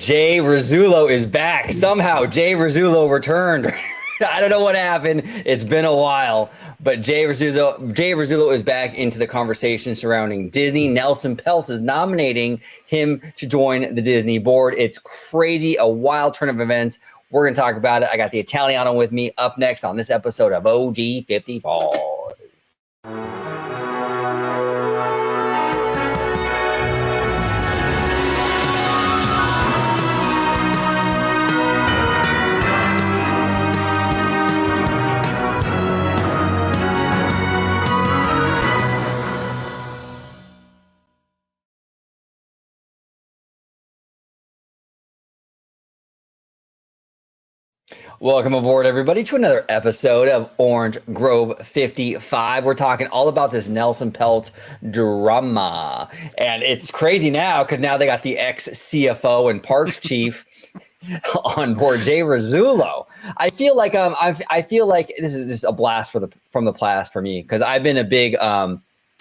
Jay Rasulo is back. Somehow Jay Rasulo returned. I don't know what happened. It's been a while, but Jay Rasulo is back into the conversation surrounding Disney. Nelson Peltz is nominating him to join the Disney board. It's crazy, a wild turn of events. We're going to talk about it. I got the Italiano with me up next on this episode of OG 55. Welcome aboard, everybody, to another episode of Orange Grove 55. We're talking all about this Nelson Peltz drama. And it's crazy now because now they got the ex-CFO and parks chief on board, Jay Rasulo. I feel like I feel like this is just a blast from the past for me, because I've been a big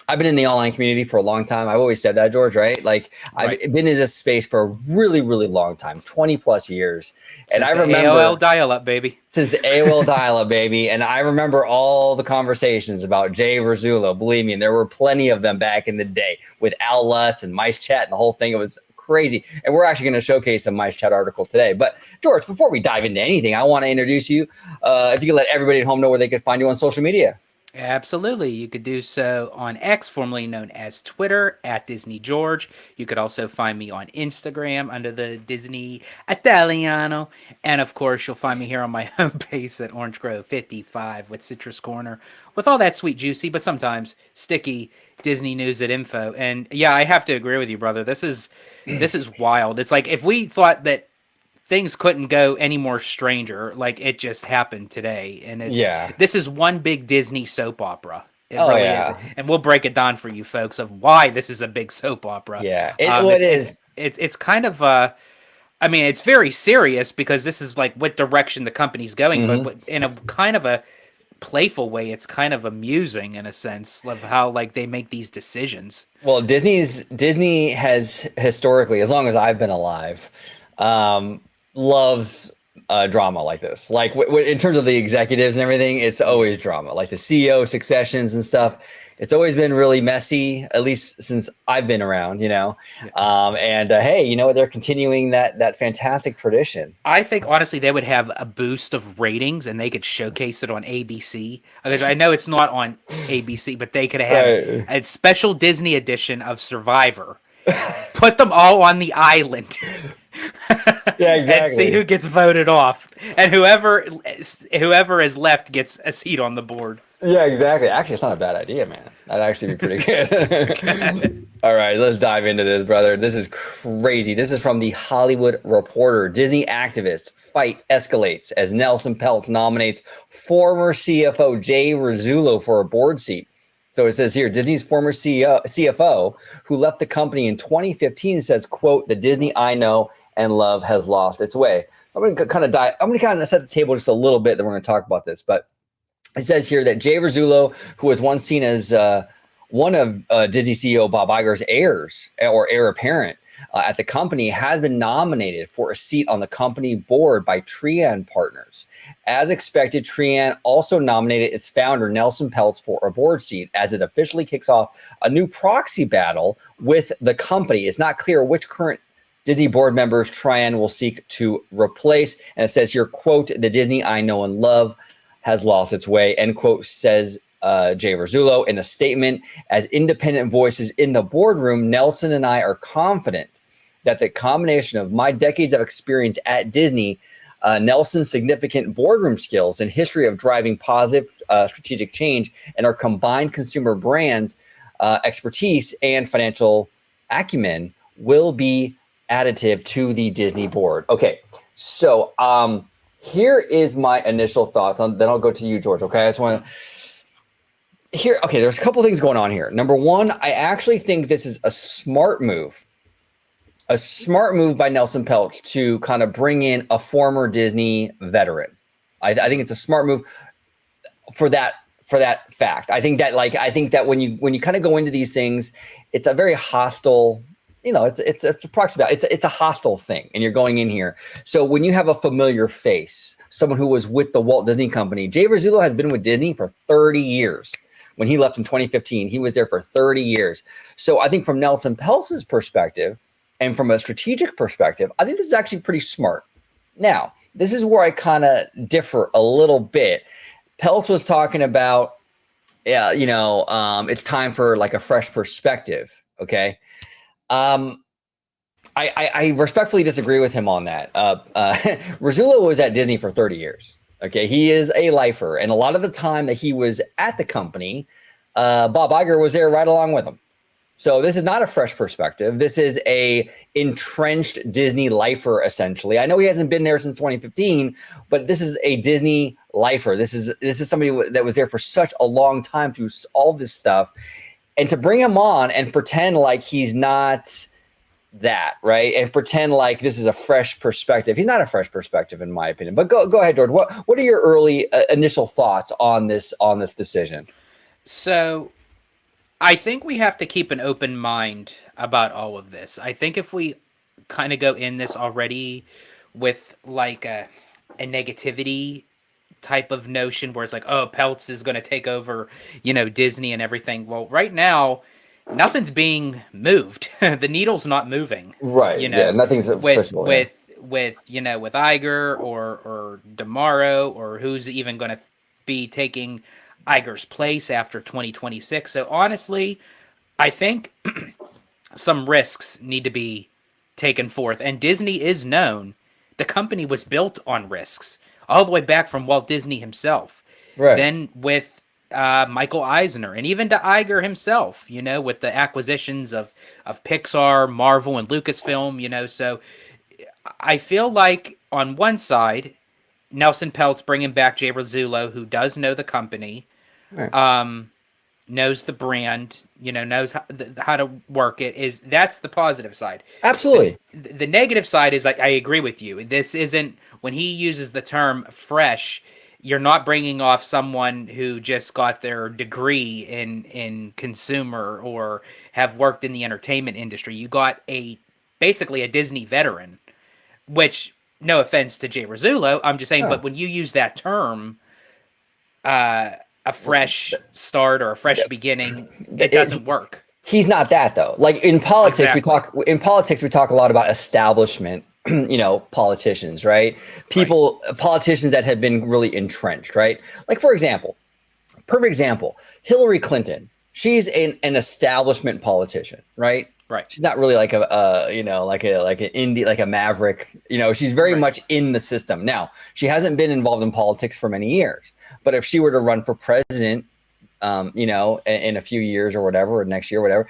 I've been in the online community for a long time. I've always said that, George, right? Like, right. I've been in this space for a really, really long time, 20 plus years. And since I remember AOL dial-up, baby. Since the AOL dial-up, baby. And I remember all the conversations about Jay Rasulo. Believe me, and there were plenty of them back in the day with Al Lutz and Mice Chat and the whole thing. It was crazy. And we're actually going to showcase a Mice Chat article today. But George, before we dive into anything, I want to introduce you. If you could let everybody at home know where they could find you on social media. Absolutely. You could do so on X, formerly known as Twitter, at Disney George. You could also find me on Instagram under the Disney Italiano. And of course, you'll find me here on my home base at Orange Grove 55 with Citrus Corner, with all that sweet, juicy, but sometimes sticky Disney news at info. And yeah, I have to agree with you, brother. This is wild. It's like if we thought that things couldn't go any more stranger, like it just happened today. And this is one big Disney soap opera. It really is. And we'll break it down for you folks of why this is a big soap opera. Yeah, it is. It's kind of, I mean, it's very serious because this is like what direction the company's going, but in a kind of a playful way, it's kind of amusing in a sense of how like they make these decisions. Well, Disney has historically, as long as I've been alive, loves drama like this. Like in terms of the executives and everything, it's always drama. Like the CEO successions and stuff, it's always been really messy, at least since I've been around, you know. Hey, you know, they're continuing that fantastic tradition. I think honestly they would have a boost of ratings and they could showcase it on ABC. I know it's not on ABC, but they could have a special Disney edition of Survivor. Put them all on the island. Yeah, exactly. And see who gets voted off, and whoever is left gets a seat on the board. Yeah, exactly. Actually, it's not a bad idea, man. That'd actually be pretty good. All right, let's dive into this, brother. This is crazy. This is from the Hollywood Reporter. Disney activists fight escalates as Nelson Peltz nominates former CFO Jay Rasulo for a board seat. So it says here, Disney's former CFO, who left the company in 2015, says, quote, "The Disney I know and love has lost its way." So I'm going to kind of set the table just a little bit, then we're going to talk about this. But it says here that Jay Rasulo, who was once seen as one of Disney CEO Bob Iger's heirs or heir apparent at the company, has been nominated for a seat on the company board by Trian Partners. As expected, Trian also nominated its founder, Nelson Peltz, for a board seat as it officially kicks off a new proxy battle with the company. It's not clear which current Disney board members Trian will seek to replace. And it says here, quote, "The Disney I know and love has lost its way," end quote, says Jay Rasulo in a statement. "As independent voices in the boardroom, Nelson and I are confident that the combination of my decades of experience at Disney, Nelson's significant boardroom skills and history of driving positive strategic change, and our combined consumer brands expertise and financial acumen will be additive to the Disney board." Okay, so here is my initial thoughts. Then I'll go to you, George. Okay, I just want to here. Okay, there's a couple things going on here. Number one, I actually think this is a smart move by Nelson Peltz to kind of bring in a former Disney veteran. I think it's a smart move for that fact. I think that when you kind of go into these things, it's a very hostile it's a proxy battle. It's a hostile thing, and you're going in here. So when you have a familiar face, someone who was with the Walt Disney Company, Jay Rasulo has been with Disney for 30 years. When he left in 2015, he was there for 30 years. So I think from Nelson Peltz's perspective, and from a strategic perspective, I think this is actually pretty smart. Now, this is where I kind of differ a little bit. Peltz was talking about, it's time for like a fresh perspective. Okay. I respectfully disagree with him on that. Rasulo was at Disney for 30 years. Okay. He is a lifer. And a lot of the time that he was at the company, Bob Iger was there right along with him. So this is not a fresh perspective. This is a entrenched Disney lifer, essentially. I know he hasn't been there since 2015, but this is a Disney lifer. This is somebody that was there for such a long time through all this stuff. And to bring him on and pretend like he's not that, right? And pretend like this is a fresh perspective. He's not a fresh perspective, in my opinion. But go ahead, George. What are your early initial thoughts on this decision? So I think we have to keep an open mind about all of this. I think if we kind of go in this already with like a negativity type of notion where it's like, oh, Peltz is going to take over, Disney and everything. Well, right now, nothing's being moved. The needle's not moving. Right. Yeah, nothing's official, with Iger or DeMauro or who's even going to be taking Iger's place after 2026. So honestly, I think some risks need to be taken forth. And Disney is known. The company was built on risks all the way back from Walt Disney himself. Right. Then with Michael Eisner and even to Iger himself, with the acquisitions of Pixar, Marvel, and Lucasfilm, so I feel like on one side, Nelson Peltz bringing back Jay Rasulo, who does know the company, right. Knows the brand, knows how to work it. That's the positive side. Absolutely. The negative side is like, I agree with you. This isn't, when he uses the term fresh, you're not bringing off someone who just got their degree in consumer or have worked in the entertainment industry. You got basically a Disney veteran, which, no offense to Jay Rasulo, I'm just saying, but when you use that term, a fresh start or a fresh beginning, it doesn't work. He's not that though. Like in politics, exactly. we talk a lot about establishment, politicians, right? Politicians that have been really entrenched, right? Like for example, perfect example, Hillary Clinton. She's an establishment politician, right? Right. She's not really like like an indie, like a maverick. She's very much in the system. Now, she hasn't been involved in politics for many years. But if she were to run for president, in a few years or whatever, or next year, or whatever,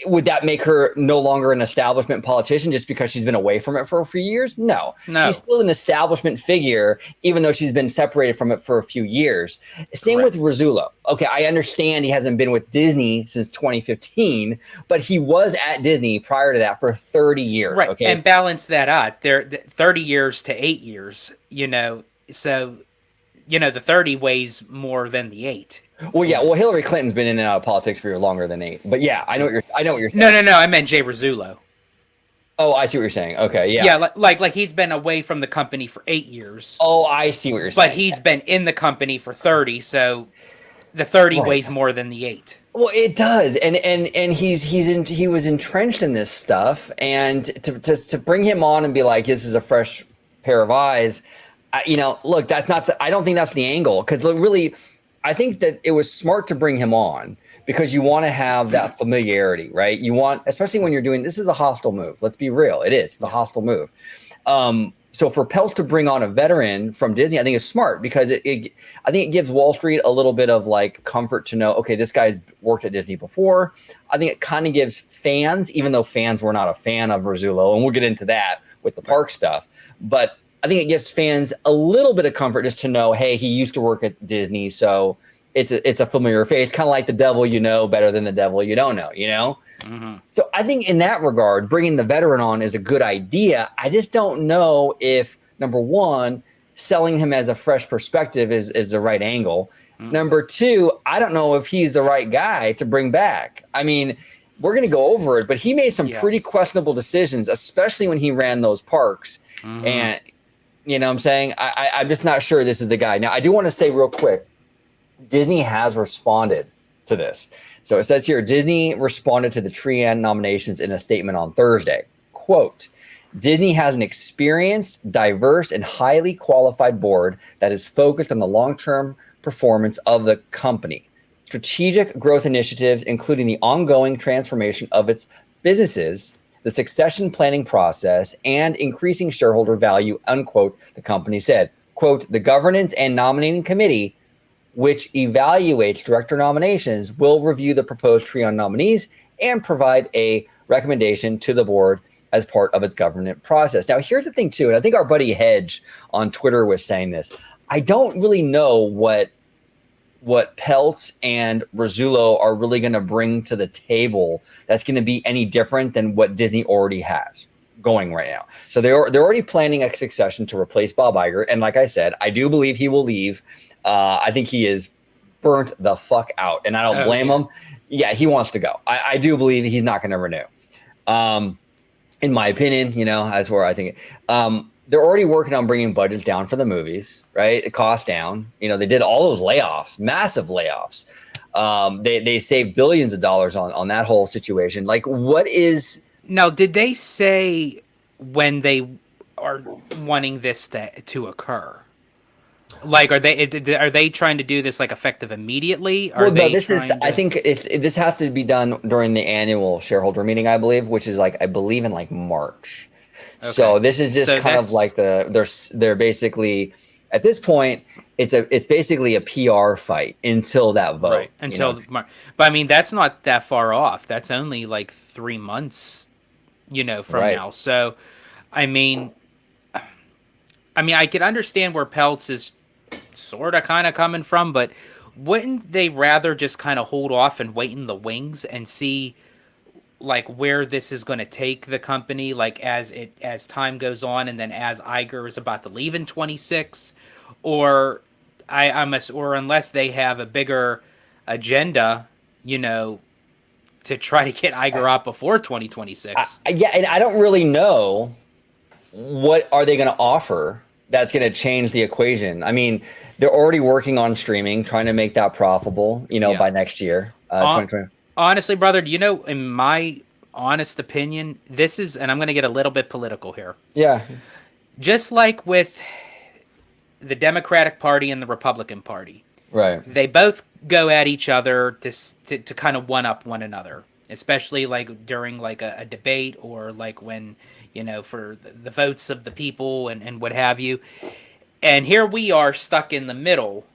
would that make her no longer an establishment politician just because she's been away from it for a few years? No. She's still an establishment figure, even though she's been separated from it for a few years. Same with Rasulo. Okay, I understand he hasn't been with Disney since 2015, but he was at Disney prior to that for 30 years. Right, okay? And balance that out. They're 30 years to 8 years, so... the 30 weighs more than the 8. Well, yeah. Well, Hillary Clinton's been in and out of politics for longer than 8. But yeah, I know what you're saying. No. I meant Jay Rasulo. Oh, I see what you're saying. Okay, yeah. Yeah, like he's been away from the company for 8 years. Oh, I see what you're saying. But he's been in the company for 30, so the 30 weighs more than the 8. Well, it does, and he was entrenched in this stuff, and to bring him on and be like, this is a fresh pair of eyes. Look, that's not I don't think that's the angle, because really, I think that it was smart to bring him on because you want to have that familiarity, right? You want, especially when you're doing, this is a hostile move. Let's be real. It's a hostile move. So for Peltz to bring on a veteran from Disney, I think is smart because I think it gives Wall Street a little bit of like comfort to know, okay, this guy's worked at Disney before. I think it kind of gives fans, even though fans were not a fan of Rasulo, and we'll get into that with the park stuff, but I think it gives fans a little bit of comfort just to know, hey, he used to work at Disney, so it's a familiar face, kind of like the devil you know better than the devil you don't know, Mm-hmm. So I think in that regard, bringing the veteran on is a good idea. I just don't know if, number one, selling him as a fresh perspective is the right angle. Mm-hmm. Number two, I don't know if he's the right guy to bring back. I mean, we're going to go over it, but he made some Yeah. pretty questionable decisions, especially when he ran those parks. And you know what I'm saying? I'm just not sure this is the guy. Now, I do want to say real quick, Disney has responded to this. So it says here, Disney responded to the Trian nominations in a statement on Thursday. Quote, Disney has an experienced, diverse, and highly qualified board that is focused on the long-term performance of the company. Strategic growth initiatives, including the ongoing transformation of its businesses, the succession planning process, and increasing shareholder value, unquote, the company said. Quote, the governance and nominating committee, which evaluates director nominations, will review the proposed Trian nominees and provide a recommendation to the board as part of its governance process. Now, here's the thing, too, and I think our buddy Hedge on Twitter was saying this. I don't really know what Peltz and Rasulo are really going to bring to the table that's going to be any different than what Disney already has going right now. So they're already planning a succession to replace Bob Iger. And like I said, I do believe he will leave. I think he is burnt the fuck out, and I don't blame him. Yeah, he wants to go. I do believe he's not going to renew. In my opinion, you know, that's where I think they're already working on bringing budgets down for the movies, right? The cost down. You know, they did all those layoffs, massive layoffs. They saved billions of dollars on that whole situation. Like, what is now? Did they say when they are wanting this to occur? Like, are they trying to do this like effective immediately? Well, no, this is. I think this has to be done during the annual shareholder meeting, I believe, which is like I believe in like March. Okay. So this is just kind of like they're basically at this point it's basically a PR fight until that vote. Right. Until March. But I mean that's not that far off. That's only like 3 months, you know, from now. So I mean I could understand where Peltz is sort of kind of coming from, but wouldn't they rather just kind of hold off and wait in the wings and see like where this is going to take the company, like as time goes on, and then as Iger is about to leave in 26, or or unless they have a bigger agenda, you know, to try to get Iger out before 2026. Yeah, and I don't really know what are they going to offer that's going to change the equation. I mean, they're already working on streaming, trying to make that profitable, you know, by next year, 2020. Honestly, brother, you know, in my honest opinion, this is, and I'm going to get a little bit political here. Yeah. Just like with the Democratic Party and the Republican Party. Right. They both go at each other to kind of one-up one another, especially like during like a debate or like when, you know, for the votes of the people and what have you. And here we are stuck in the middle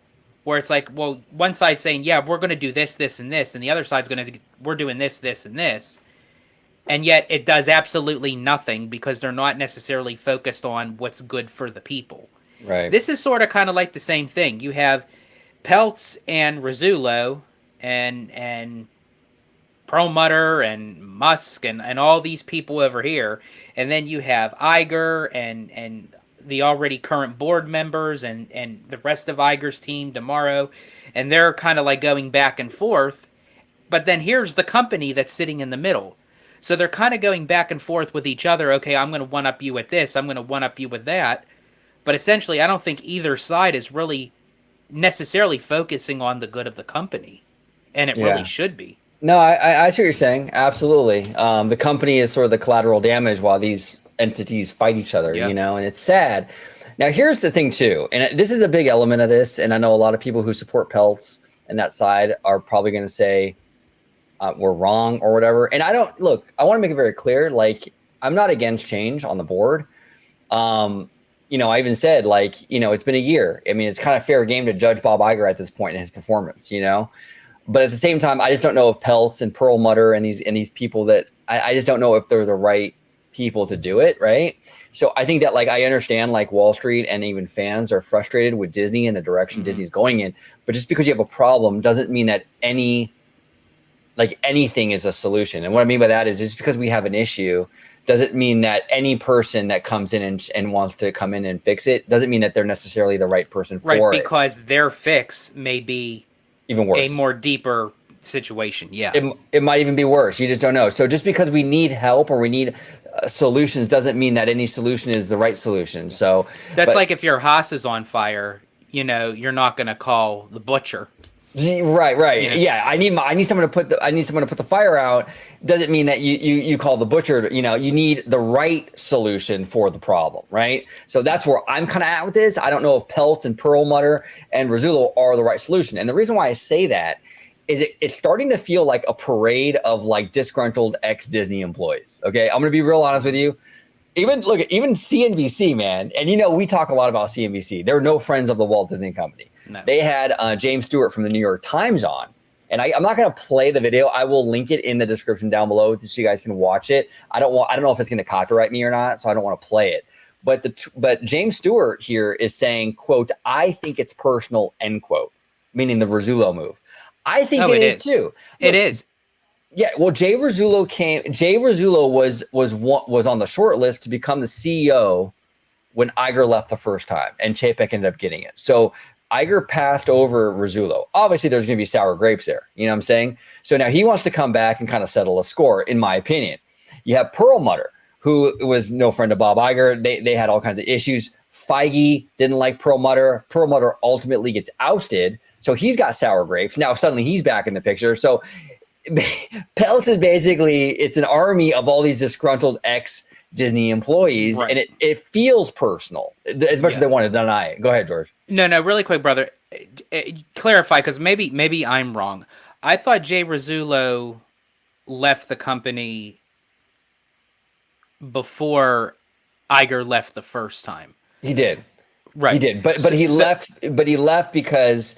where it's like, well, one side's saying, yeah, we're going to do this, this, and this. And the other side's we're doing this, this, and this. And yet it does absolutely nothing because they're not necessarily focused on what's good for the people. Right. This is sort of kind of like the same thing. You have Peltz and Rasulo and Perlmutter and Musk and all these people over here. And then you have Iger and the already current board members and the rest of Iger's team tomorrow. And they're kind of like going back and forth. But then here's the company that's sitting in the middle. So they're kind of going back and forth with each other. Okay, I'm going to one-up you with this. I'm going to one-up you with that. But essentially, I don't think either side is really necessarily focusing on the good of the company. And it really should be. No, I see what you're saying. Absolutely. The company is sort of the collateral damage while these entities fight each other, you know, and it's sad. Now, here's the thing, too, and this is a big element of this, and I know a lot of people who support Peltz and that side are probably going to say we're wrong or whatever. And I don't, look, I want to make it very clear, like, I'm not against change on the board. You know, I even said, like, you know, it's been a year. I mean, it's kind of fair game to judge Bob Iger at this point in his performance, you know? But at the same time, I just don't know if Peltz and Perlmutter and these people that I just don't know if they're the right people to do it, right? So I think that, like, I understand, like, Wall Street and even fans are frustrated with Disney and the direction Disney's going in. But just because you have a problem doesn't mean that anything is a solution. And what I mean by that is just because we have an issue doesn't mean that any person that comes in and wants to come in and fix it doesn't mean that they're necessarily the right person for it. Right, because their fix may be even worse, a more deeper situation. Yeah. It might even be worse. You just don't know. So just because we need help or we need solutions doesn't mean that any solution is the right solution. So That's like if your house is on fire, you know, you're not going to call the butcher. Right. You know? Yeah, I need someone to put the fire out. Doesn't mean that you call the butcher. You know, you need the right solution for the problem, right? So that's where I'm kind of at with this. I don't know if Peltz and Perlmutter and Rasulo are the right solution. And the reason why I say that is it's starting to feel like a parade of like disgruntled ex-Disney employees. Okay, I'm gonna be real honest with you. Even CNBC, man, and you know we talk a lot about CNBC. They're no friends of the Walt Disney Company. No. They had James Stewart from the New York Times on, and I'm not going to play the video. I will link it in the description down below so you guys can watch it. I don't know if it's going to copyright me or not, so I don't want to play it. But James Stewart here is saying, "quote I think it's personal," end quote, meaning the Rasulo move. I think it is too. Look, it is. Yeah, well, Jay Rasulo was on the short list to become the CEO when Iger left the first time, and Chapek ended up getting it. So Iger passed over Rasulo. Obviously, there's going to be sour grapes there. You know what I'm saying? So now he wants to come back and kind of settle a score, in my opinion. You have Perlmutter, who was no friend of Bob Iger. They had all kinds of issues. Feige didn't like Perlmutter. Perlmutter ultimately gets ousted, so he's got sour grapes. Now suddenly he's back in the picture. So Peltz is basically, it's an army of all these disgruntled ex-Disney employees, right. And it feels personal as much as they want to deny it. Go ahead, George. No, really quick, brother. Clarify, because maybe I'm wrong. I thought Jay Rasulo left the company before Iger left the first time. He did. Right. He did. But he left because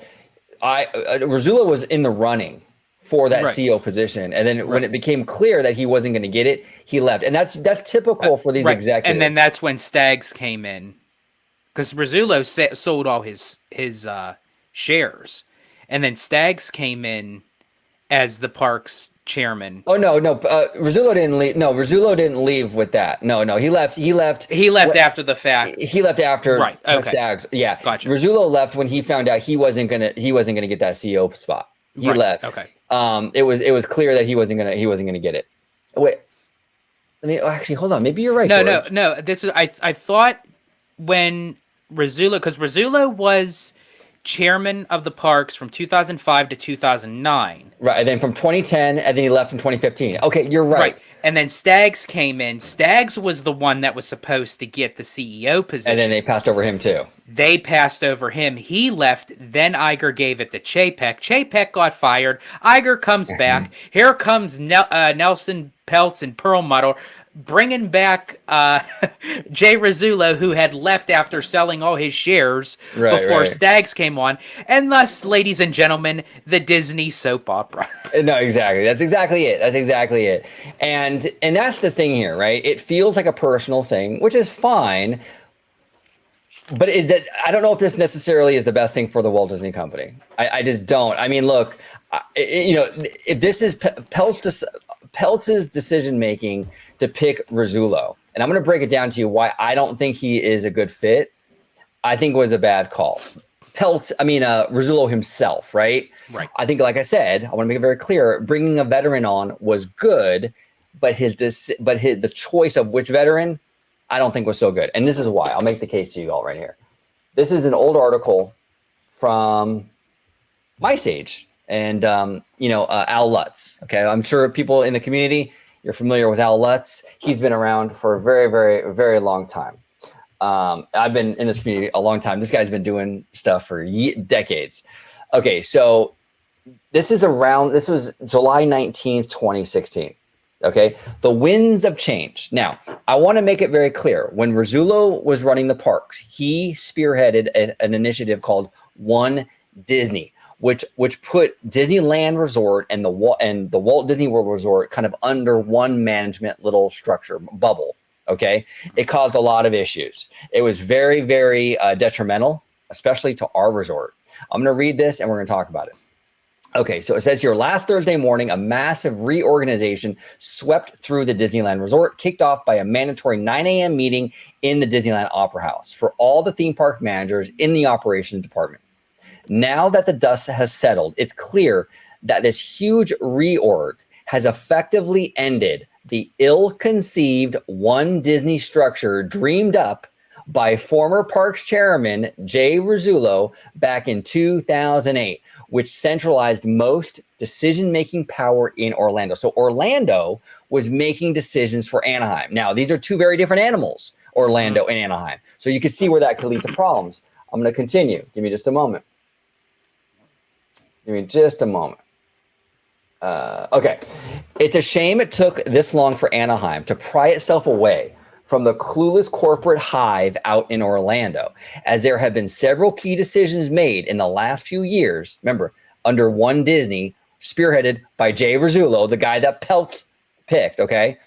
Rasulo was in the running for that CEO position, and then when it became clear that he wasn't going to get it, he left, and that's typical for these executives. And then that's when Staggs came in, because Rasulo sold all his shares, and then Staggs came in as the park's chairman. Oh no, Rasulo didn't leave. No, Rasulo didn't leave with that. No, he left. He left after the fact. He left after Staggs. Yeah, gotcha. Rasulo left when he found out he wasn't gonna get that CEO spot. He left. Okay. It was clear that he wasn't gonna get it. Wait, actually hold on. Maybe you're right. No. This is I thought when Rasulo, because Rasulo was chairman of the parks from 2005 to 2009. Right, and then from 2010, and then he left in 2015. Okay, you're right. And then Staggs came in. Staggs was the one that was supposed to get the CEO position. And then they passed over him too. They passed over him. He left. Then Iger gave it to Chapek. Chapek got fired. Iger comes back. Here comes Nelson, Peltz, and Perlmutter, bringing back Jay Rasulo, who had left after selling all his shares before Staggs came on. And thus, ladies and gentlemen, the Disney soap opera. No, exactly. That's exactly it. And that's the thing here, right? It feels like a personal thing, which is fine. But I don't know if this necessarily is the best thing for the Walt Disney Company. I just don't. I mean, look, if this is Peltz's decision making to pick Rasulo, and I'm going to break it down to you why I don't think he is a good fit. I think it was a bad call. Rasulo himself, right? Right. I think, like I said, I want to make it very clear: bringing a veteran on was good, but the choice of which veteran, I don't think was so good. And this is why. I'll make the case to you all right here. This is an old article from Mice Age and Al Lutz. Okay, I'm sure people in the community, you're familiar with Al Lutz. He's been around for a very, very, very long time. I've been in this community a long time. This guy's been doing stuff for decades. Okay, so this was July 19th, 2016. Okay, the winds of change. Now, I want to make it very clear. When Rasulo was running the parks, he spearheaded an initiative called One Disney, which put Disneyland Resort and the Walt Disney World Resort kind of under one management little structure bubble. Okay, it caused a lot of issues. It was very, very detrimental, especially to our resort. I'm going to read this and we're going to talk about it. Okay, so it says here, last Thursday morning, a massive reorganization swept through the Disneyland Resort, kicked off by a mandatory 9 a.m. meeting in the Disneyland Opera House for all the theme park managers in the operations department. Now that the dust has settled, it's clear that this huge reorg has effectively ended the ill-conceived one Disney structure dreamed up by former Parks chairman Jay Rasulo back in 2008, which centralized most decision-making power in Orlando. So Orlando was making decisions for Anaheim. Now, these are two very different animals, Orlando and Anaheim. So you can see where that could lead to problems. I'm going to continue. Give me just a moment. Give me just a moment. Okay. It's a shame it took this long for Anaheim to pry itself away from the clueless corporate hive out in Orlando, as there have been several key decisions made in the last few years, remember, under one Disney, spearheaded by Jay Rasulo, the guy that Peltz picked, okay?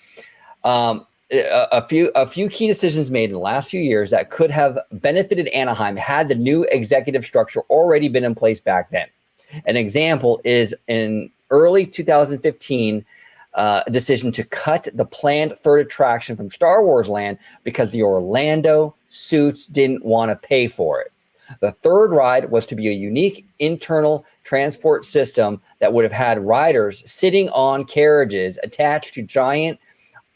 A few key decisions made in the last few years that could have benefited Anaheim had the new executive structure already been in place back then. An example is in early 2015, a decision to cut the planned third attraction from Star Wars Land because the Orlando suits didn't want to pay for it. The third ride was to be a unique internal transport system that would have had riders sitting on carriages attached to giant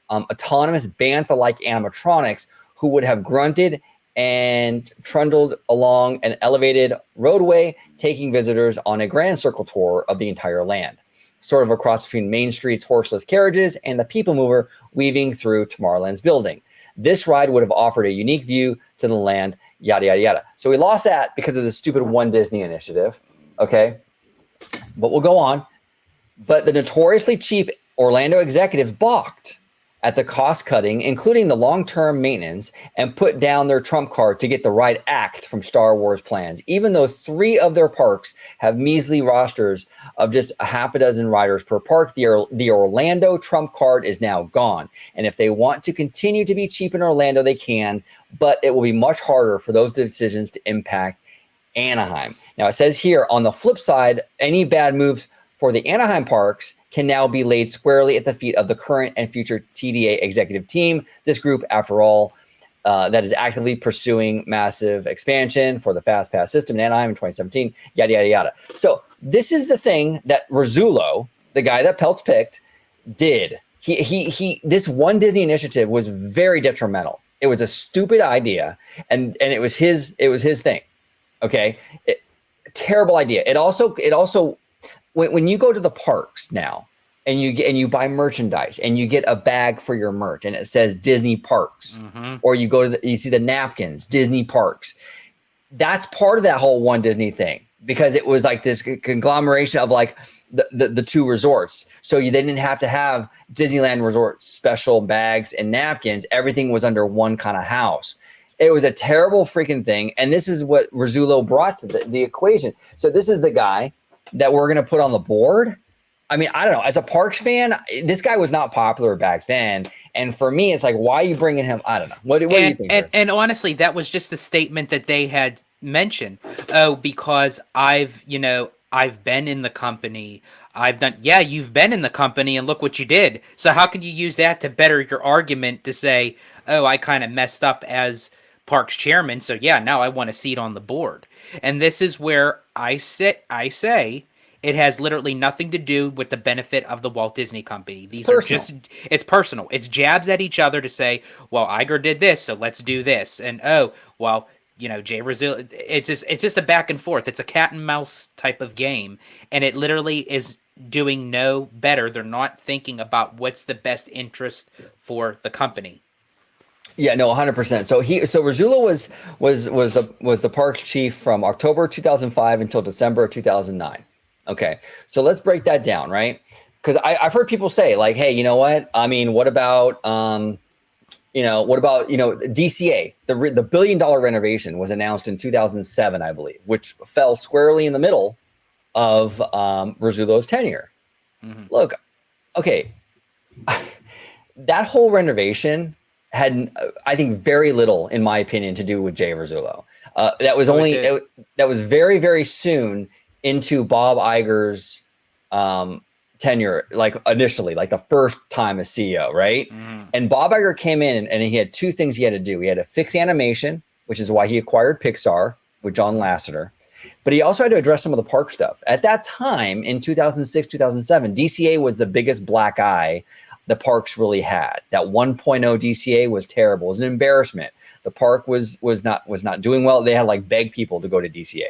autonomous bantha-like animatronics who would have grunted and trundled along an elevated roadway, taking visitors on a grand circle tour of the entire land, sort of across between Main Street's horseless carriages and the People Mover weaving through Tomorrowland's building. This ride would have offered a unique view to the land, yada, yada, yada. So we lost that because of the stupid One Disney initiative, okay? But we'll go on. But the notoriously cheap Orlando executives balked at the cost cutting, including the long-term maintenance, and put down their trump card to get the right act from Star Wars plans, even though 3 of their parks have measly rosters of just a half a dozen riders per park. The Orlando trump card is now gone. And if they want to continue to be cheap in Orlando, they can, but it will be much harder for those decisions to impact Anaheim. Now, it says here, on the flip side, any bad moves for the Anaheim parks can now be laid squarely at the feet of the current and future TDA executive team. This group, after all, that is actively pursuing massive expansion for the Fast Pass system in Anaheim in 2017, yada, yada, yada. So this is the thing that Rasulo, the guy that Peltz picked, did. This One Disney initiative was very detrimental. It was a stupid idea, and it was his thing. Okay, terrible idea. It also when you go to the parks now and you buy merchandise and you get a bag for your merch and it says Disney Parks, or you go to you see the napkins, Disney Parks, that's part of that whole One Disney thing, because it was like this conglomeration of like the 2 resorts. So they didn't have to have Disneyland Resort special bags and napkins. Everything was under one kind of house. It was a terrible freaking thing. And this is what Rasulo brought to the equation. So this is the guy that we're going to put on the board. I mean, I don't know. As a Parks fan, this guy was not popular back then. And for me, it's like, why are you bringing him? I don't know. What do you think? And honestly, that was just the statement that they had mentioned. Oh, because I've been in the company. You've been in the company and look what you did. So how can you use that to better your argument to say, oh, I kind of messed up as Parks chairman. So yeah, now I want a seat on the board. And this is where I say it has literally nothing to do with the benefit of the Walt Disney Company. It's personal. It's jabs at each other to say, well, Iger did this, so let's do this. And oh, well, Jay Rasulo, it's just a back and forth. It's a cat and mouse type of game. And it literally is doing no better. They're not thinking about what's the best interest for the company. Yeah, no, 100%. So Rasulo was the parks chief from October 2005 until December 2009. Okay, so let's break that down, right? Because I've heard people say like, hey, you know what? I mean, what about DCA? The $1 billion renovation was announced in 2007, I believe, which fell squarely in the middle of Rasulo's tenure. Look, okay, that whole renovation had, I think, very little, in my opinion, to do with Jay Rasulo. That was very, very soon into Bob Iger's tenure, like initially, like the first time as CEO, right? And Bob Iger came in and he had 2 things he had to do. He had to fix animation, which is why he acquired Pixar with John Lasseter. But he also had to address some of the park stuff. At that time, in 2006, 2007, DCA was the biggest black eye the parks really had. That 1.0 DCA was terrible. It was an embarrassment. The park was not doing well. They had like beg people to go to DCA.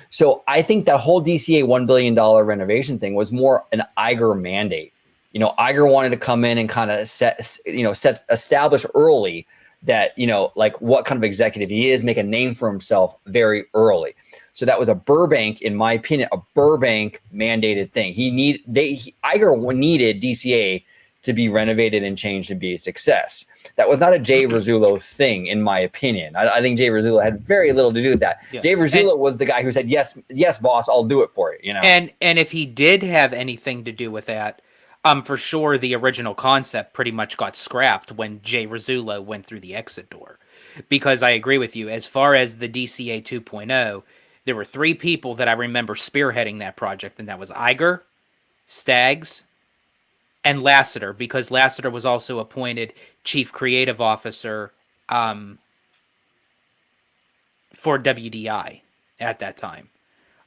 So I think that whole DCA $1 billion renovation thing was more an Iger mandate. You know, Iger wanted to come in and kind of establish early that, you know, like what kind of executive he is, make a name for himself very early. So that was a Burbank, in my opinion, a Burbank mandated thing. Iger needed DCA to be renovated and changed and be a success. That was not a Jay Rasulo thing, in my opinion. I think Jay Rasulo had very little to do with that. Yeah. Jay Rasulo was the guy who said, yes, boss, I'll do it for you. You know, and if he did have anything to do with that, for sure the original concept pretty much got scrapped when Jay Rasulo went through the exit door. Because I agree with you, as far as the DCA 2.0, there were 3 people that I remember spearheading that project, and that was Iger, Staggs, and Lasseter, because Lasseter was also appointed chief creative officer for WDI at that time.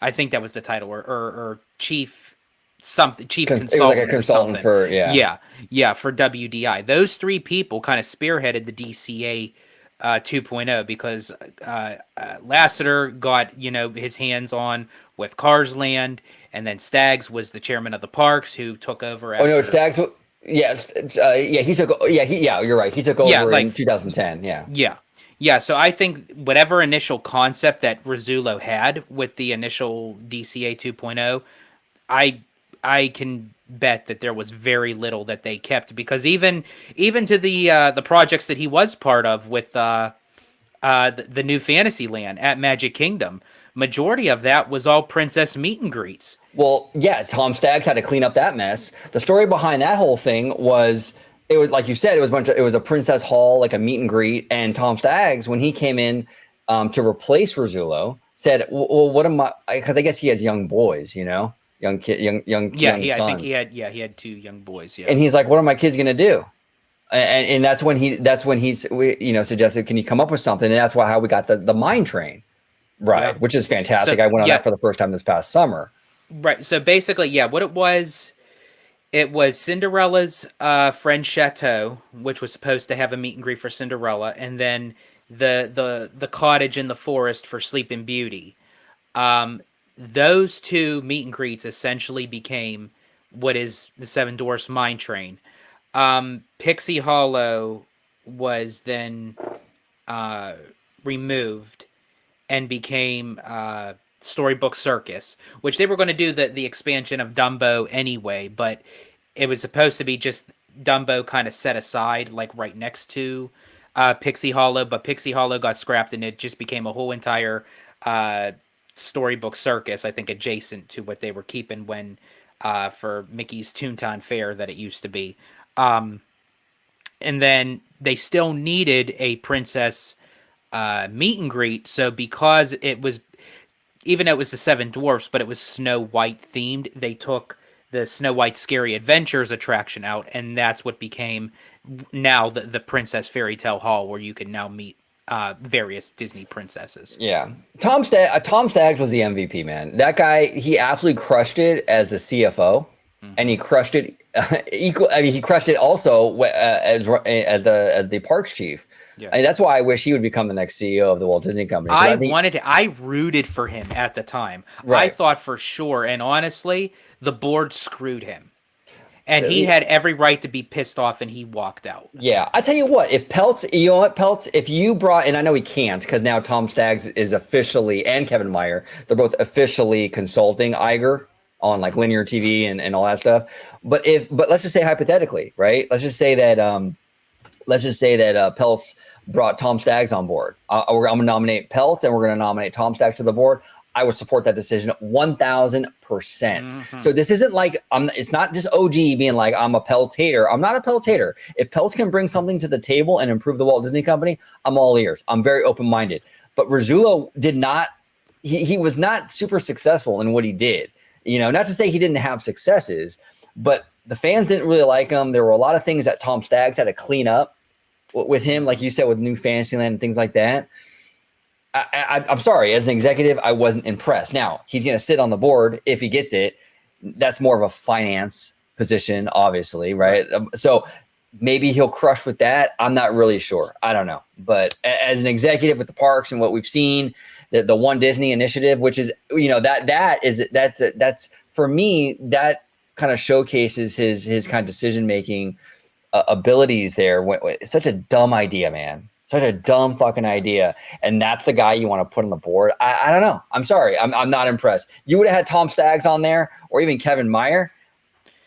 I think that was the title, or chief something, chief consultant. It was like a consultant for for WDI. Those 3 people kind of spearheaded the DCA 2.0 because Lasseter got his hands on with Cars Land, and then Staggs was the chairman of the parks who took over. After... Oh no, Staggs. Yes, he took. You're right. He took over in 2010. Yeah. So I think whatever initial concept that Rasulo had with the initial DCA 2.0, I can bet that there was very little that they kept, because even to the projects that he was part of with the new Fantasyland at Magic Kingdom, majority of that was all princess meet and greets. Well, yeah, Tom Staggs had to clean up that mess. The story behind that whole thing was, it was like you said, it was a princess hall, like a meet and greet. And Tom Staggs, when he came in to replace Rasulo, said, "Well, what am I?" Because I guess he has young boys, young sons. I think he had 2 young boys. Yeah, and he's like, "What are my kids gonna do?" And that's when he suggested, "Can you come up with something?" And that's how we got the mine train, right? Which is fantastic. I went on that for the first time this past summer. Right. So basically, what it was Cinderella's friend Chateau, which was supposed to have a meet and greet for Cinderella, and then the cottage in the forest for Sleeping Beauty. Those 2 meet and greets essentially became what is the Seven Dwarfs Mine Train. Pixie Hollow was then removed and became Storybook Circus, which they were going to do the expansion of Dumbo anyway, but it was supposed to be just Dumbo kind of set aside, like right next to Pixie Hollow, but Pixie Hollow got scrapped and it just became a whole entire Storybook Circus, I think adjacent to what they were keeping when for Mickey's Toontown Fair that it used to be. And then they still needed a princess meet and greet, so because it was, even though it was the 7 Dwarfs, but it was Snow White themed, they took the Snow White Scary Adventures attraction out, and that's what became now the Princess Fairy Tale Hall, where you can now meet various Disney princesses. Yeah. Tom Staggs was the MVP, man. That guy, he absolutely crushed it as a CFO, and he crushed it he crushed it also as the parks chief. Yeah. I mean, that's why I wish he would become the next CEO of the Walt Disney Company. I rooted for him at the time. Right. I thought for sure, and honestly, the board screwed him. And he had every right to be pissed off, and he walked out. Yeah, I tell you what, if Peltz, if you brought, and I know he can't, because now Tom Staggs is officially, and Kevin Meyer, they're both officially consulting Iger on like linear TV and all that stuff. But let's just say hypothetically, right? Let's just say that Peltz brought Tom Staggs on board. I'm going to nominate Peltz, and we're going to nominate Tom Staggs to the board. I would support that decision 1,000%. Mm-hmm. So this isn't like it's not just OG being like I'm a Peltz hater. I'm not a Peltz hater. If Peltz can bring something to the table and improve the Walt Disney Company, I'm all ears. I'm very open-minded. But Rasulo did not. He was not super successful in what he did. Not to say he didn't have successes, but the fans didn't really like him. There were a lot of things that Tom Staggs had to clean up with him, like you said, with New Fantasyland and things like that. I'm sorry, as an executive, I wasn't impressed. Now he's going to sit on the board if he gets it. That's more of a finance position, obviously, right? So maybe he'll crush with that. I'm not really sure. I don't know. But as an executive with the parks and what we've seen, the One Disney initiative, which is, that's for me, that kind of showcases his kind of decision making abilities there. It's such a dumb idea, man. Such a dumb fucking idea. And that's the guy you want to put on the board. I don't know. I'm sorry. I'm not impressed. You would have had Tom Staggs on there or even Kevin Meyer.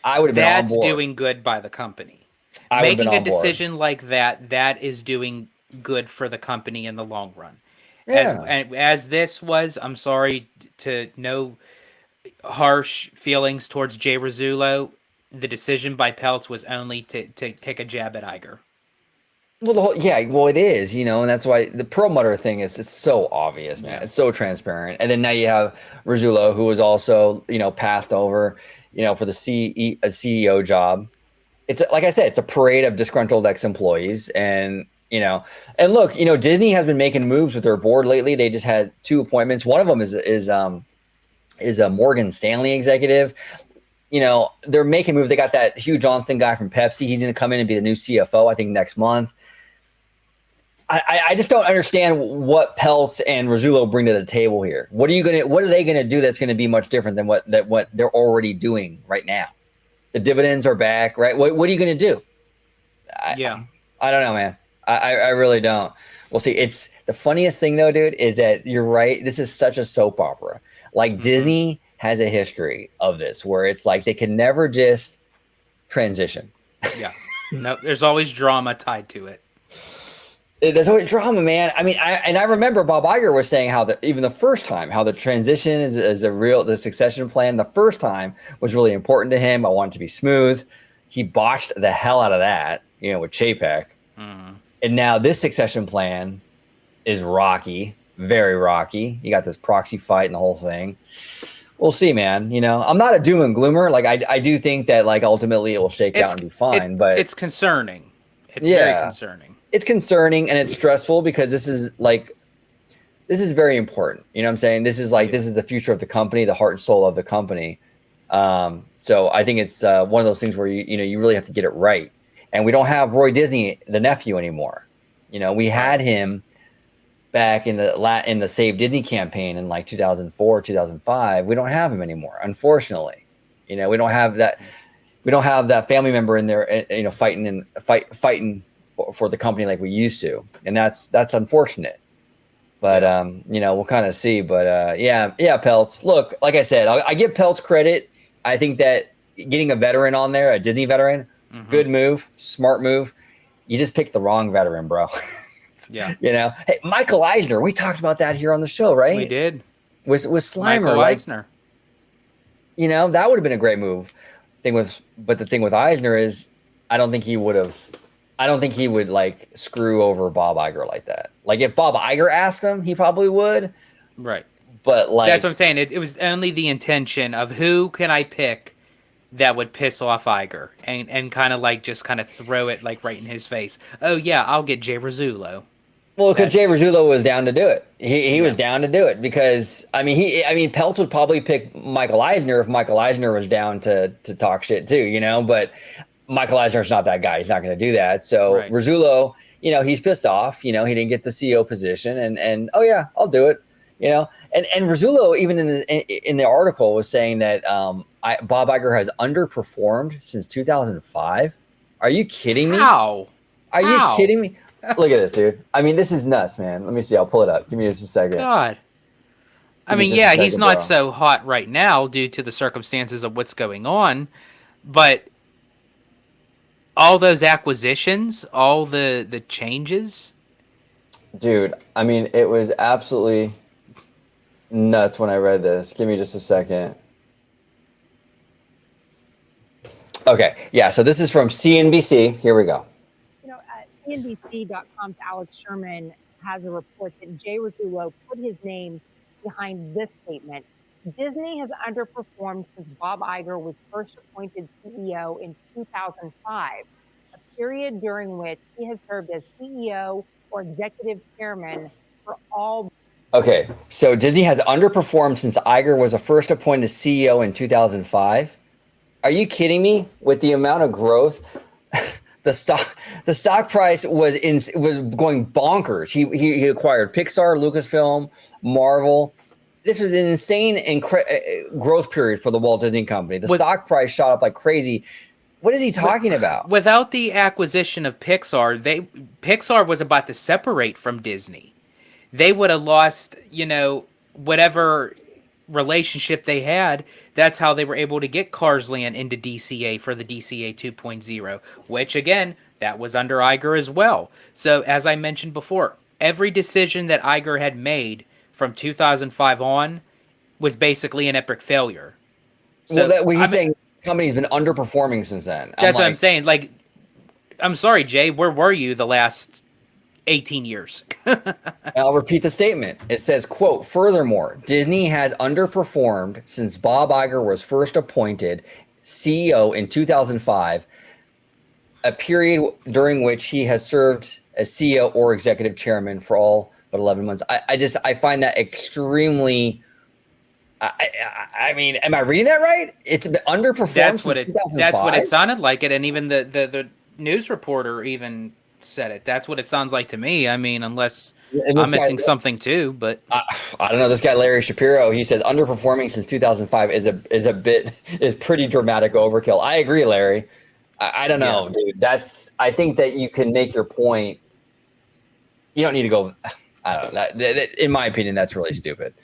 I would have been on That's board. doing good by the company. I would have been Making a on board. decision like that is doing good for the company in the long run. Yeah. As this was, I'm sorry to no harsh feelings towards Jay Rasulo. The decision by Peltz was only to take a jab at Iger. Well, it is, and that's why the Perlmutter thing it's so obvious, man. Yeah. It's so transparent. And then now you have Rasulo, who was also, passed over, for the CEO job. It's like I said, it's a parade of disgruntled ex-employees, and look, Disney has been making moves with their board lately. They just had 2 appointments. One of them is a Morgan Stanley executive. They're making moves. They got that Hugh Johnston guy from Pepsi. He's going to come in and be the new CFO, I think, next month. I just don't understand what Peltz and Rasulo bring to the table here. What are they gonna do that's gonna be much different than what they're already doing right now? The dividends are back, right? What are you gonna do? I don't know, man. I really don't. We'll see. It's the funniest thing though, dude, is that you're right. This is such a soap opera. Like Disney has a history of this where it's like they can never just transition. Yeah. No, there's always drama tied to it. There's always drama, man. I mean, I remember Bob Iger was saying how even the first time, how the transition is the succession plan. The first time was really important to him. I want it to be smooth. He botched the hell out of that, with Chapek. And now this succession plan is rocky, very rocky. You got this proxy fight and the whole thing. We'll see, man. I'm not a doom and gloomer. Like I do think that like ultimately it will shake out and be fine, but it's concerning. It's very concerning. It's concerning and it's stressful because this is very important. You know what I'm saying? This is the future of the company, the heart and soul of the company. So I think it's one of those things where you really have to get it right. And we don't have Roy Disney, the nephew, anymore. We had him back in the Save Disney campaign in like 2004, 2005. We don't have him anymore, unfortunately. We don't have that. We don't have that family member in there, fighting for the company like we used to, and that's unfortunate. But we'll kind of see. But yeah, Peltz. Look, like I said, I give Peltz credit. I think that getting a veteran on there, a Disney veteran, good move, smart move. You just picked the wrong veteran, bro. Yeah. Hey, Michael Eisner. We talked about that here on the show, right? We did. With Slimer, Michael Eisner. That would have been a great move. But the thing with Eisner is, I don't think he would like screw over Bob Iger like that. Like if Bob Iger asked him, he probably would. Right. But like that's what I'm saying. It was only the intention of who can I pick that would piss off Iger and kind of like just kind of throw it like right in his face. Oh yeah, I'll get Jay Rasulo. Well, because Jay Rasulo was down to do it. He was down to do it because Peltz would probably pick Michael Eisner if Michael Eisner was down to talk shit too, But Michael Eisner's not that guy. He's not going to do that. So Rasulo, he's pissed off. He didn't get the CEO position, and oh yeah, I'll do it. And Rasulo even in the article was saying that Bob Iger has underperformed since 2005. Are you kidding me? How? Are you kidding me? Look at this, dude. This is nuts, man. Let me see. I'll pull it up. Give me just a second. God. He's not so hot right now due to the circumstances of what's going on, but all those acquisitions, all the changes. Dude, it was absolutely nuts when I read this. Give me just a second. Okay, yeah, so this is from CNBC. Here we go. CNBC.com's Alex Sherman has a report that Jay Rasulo put his name behind this statement. Disney has underperformed since Bob Iger was first appointed CEO in 2005, a period during which he has served as CEO or executive chairman for all Okay, so Disney has underperformed since Iger was first appointed CEO in 2005. Are you kidding me? With the amount of growth, the stock price was going bonkers. He acquired Pixar, Lucasfilm, Marvel. This was an insane growth period for the Walt Disney Company. The stock price shot up like crazy. What is he talking about? Without the acquisition of Pixar, Pixar was about to separate from Disney. They would have lost, whatever relationship they had. That's how they were able to get Cars Land into DCA for the DCA 2.0, which again, that was under Iger as well. So as I mentioned before, every decision that Iger had made from 2005 on was basically an epic failure. So he's saying the company's been underperforming since then. That's what I'm saying. Like, I'm sorry, Jay, where were you the last 18 years? I'll repeat the statement. It says, quote, furthermore, Disney has underperformed since Bob Iger was first appointed CEO in 2005, a period during which he has served as CEO or executive chairman for all but 11 months. I find that extremely... I mean, am I reading that right? It's been underperformed since 2005? That's what it sounded like it, and even the news reporter even said it. That's what it sounds like to me. I mean, unless I'm missing something too, but I don't know. This guy Larry Shapiro, he says underperforming since 2005 is pretty dramatic overkill. I agree, Larry. I don't know, dude. I think that you can make your point. You don't need to go. I don't know. In my opinion, that's really stupid.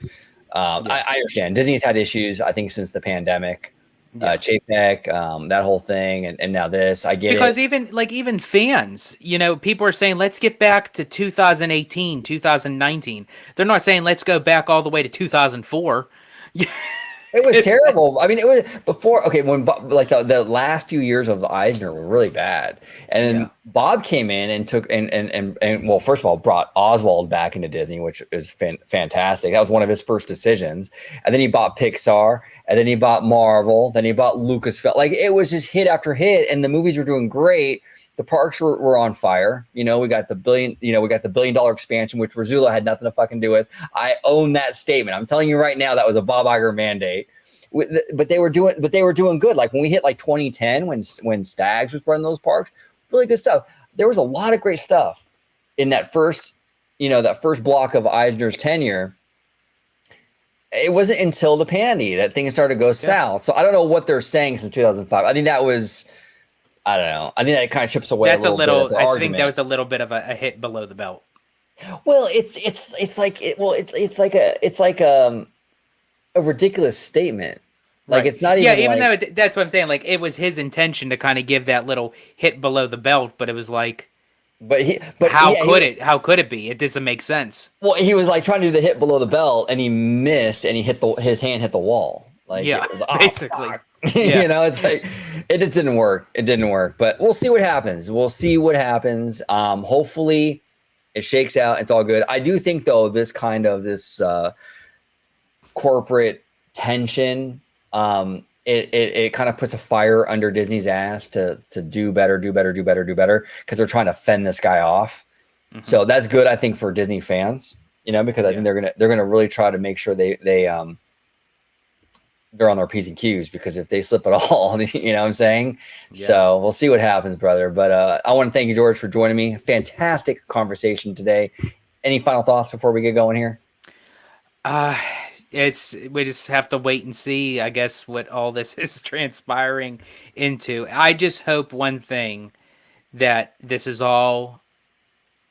I understand Disney's had issues, I think, since the pandemic, Chapek, that whole thing, and now this. I get because it. even fans, people are saying let's get back to 2018, 2019. They're not saying let's go back all the way to 2004. It was terrible. I mean, it was before. Okay, when like the last few years of Eisner were really bad, and Bob came in and took and well, first of all, brought Oswald back into Disney, which is fantastic. That was one of his first decisions. And then he bought Pixar, and then he bought Marvel, then he bought Lucasfilm. Like it was just hit after hit, and the movies were doing great. The parks were on fire. We got the $1 billion expansion, which Rasulo had nothing to fucking do with. I own that statement. I'm telling you right now, that was a Bob Iger mandate. But they were doing good. Like when we hit like 2010, when Stags was running those parks, really good stuff. There was a lot of great stuff in that first block of Eisner's tenure. It wasn't until the pandy that things started to go south. So I don't know what they're saying since 2005. I think that was. I don't know. I think that kind of chips away. That's a little. Bit I think that was a little bit of a hit below the belt. Well, it's like a ridiculous statement. Like it's not even. Yeah, even though that's what I'm saying. Like it was his intention to kind of give that little hit below the belt, but it was like. How could it be? It doesn't make sense. Well, he was like trying to do the hit below the belt, and he missed, and his hand hit the wall. Like it was, basically. It's like it just didn't work. It didn't work. But we'll see what happens. Hopefully it shakes out. It's all good. I do think though, this corporate tension, it kind of puts a fire under Disney's ass to do better, because they're trying to fend this guy off. Mm-hmm. So that's good, I think, for Disney fans, because I think they're gonna really try to make sure they're on their P's and Q's, because if they slip at all, you know what I'm saying? Yeah. So we'll see what happens, brother. But I want to thank you, George, for joining me. Fantastic conversation today. Any final thoughts before we get going here? We just have to wait and see, I guess, what all this is transpiring into. I just hope one thing, that this is all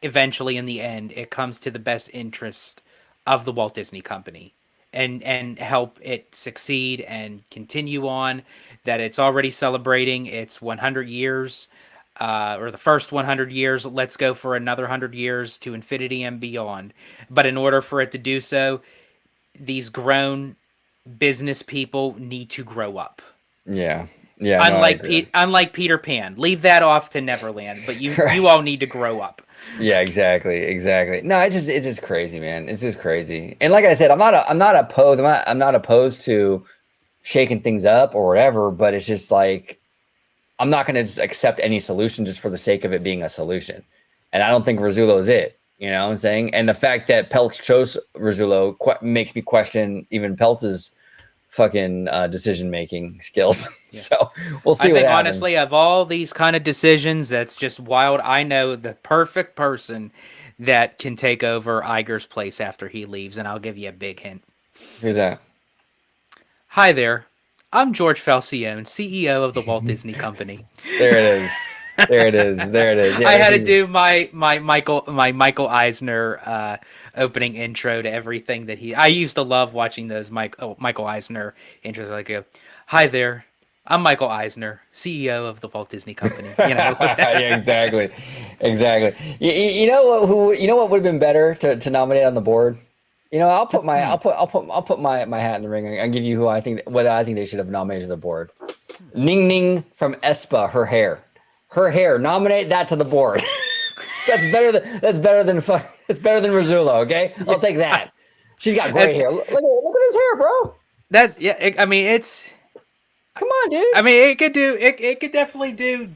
eventually in the end, it comes to the best interest of the Walt Disney Company. And help it succeed and continue on, that it's already celebrating its 100 years, or the first 100 years. Let's go for another 100 years to infinity and beyond. But in order for it to do so, these grown business people need to grow up. Yeah. Unlike Peter Pan, leave that off to Neverland. But you all need to grow up. Yeah, exactly. No, it's just crazy, man. It's just crazy. And like I said, I'm not opposed to shaking things up or whatever. But it's just like, I'm not going to just accept any solution just for the sake of it being a solution. And I don't think Rasulo is it. You know what I'm saying? And the fact that Peltz chose Rasulo makes me question even Peltz's fucking decision-making skills. Yeah. So we'll see I what think happens. honestly, of all these kind of decisions, that's just wild. I know the perfect person that can take over Iger's place after he leaves, and I'll give you a big hint. Who's that? Hi there. I'm George Falcione, CEO of the Walt Disney Company. There it is. There it is. There it is. Yeah, I had to do my Michael Eisner opening intro to everything that he. I used to love watching those Michael Eisner intros. I go, "Hi there, I'm Michael Eisner, CEO of the Walt Disney Company." You know, yeah, exactly. You know what? You know what would have been better to nominate on the board? You know, I'll put my hat in the ring and give you what I think they should have nominated to the board. Ning Ning from Espa, her hair. Nominate that to the board. That's better than Rasulo. Okay, I'll take that. She's got great hair. Look at his hair, bro. That's yeah. I mean, it's. Come on, dude. I mean, it could definitely do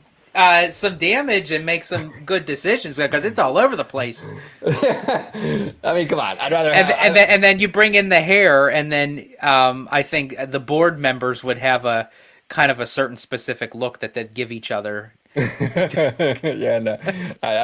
some damage and make some good decisions because it's all over the place. I mean, come on. I'd rather and then you bring in the hair, and then I think the board members would have a kind of a certain specific look that they'd give each other. Yeah, no.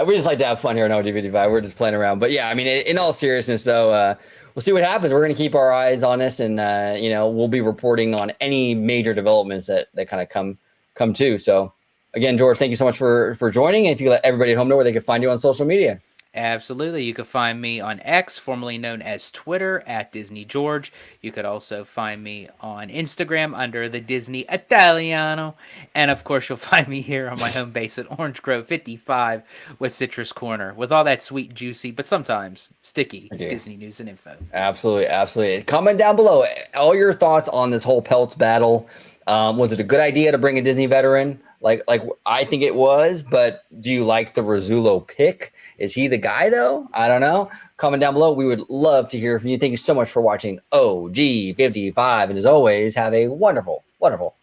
We just like to have fun here on OG55. We're just playing around. But yeah, I mean, in all seriousness, though, we'll see what happens. We're going to keep our eyes on this, and we'll be reporting on any major developments that kind of come to. So, again, George, thank you so much for joining. And if you could let everybody at home know where they can find you on social media. Absolutely. You can find me on X, formerly known as Twitter, at Disney George. You could also find me on Instagram under the Disney Italiano. And of course, you'll find me here on my home base at Orange Grove 55 with Citrus Corner, with all that sweet, juicy, but sometimes sticky Disney news and info. Absolutely. Comment down below all your thoughts on this whole Peltz battle. Was it a good idea to bring a Disney veteran? Like I think it was, but do you like the Rasulo pick? Is he the guy, though? I don't know. Comment down below. We would love to hear from you. Thank you so much for watching OG55. And as always, have a wonderful, wonderful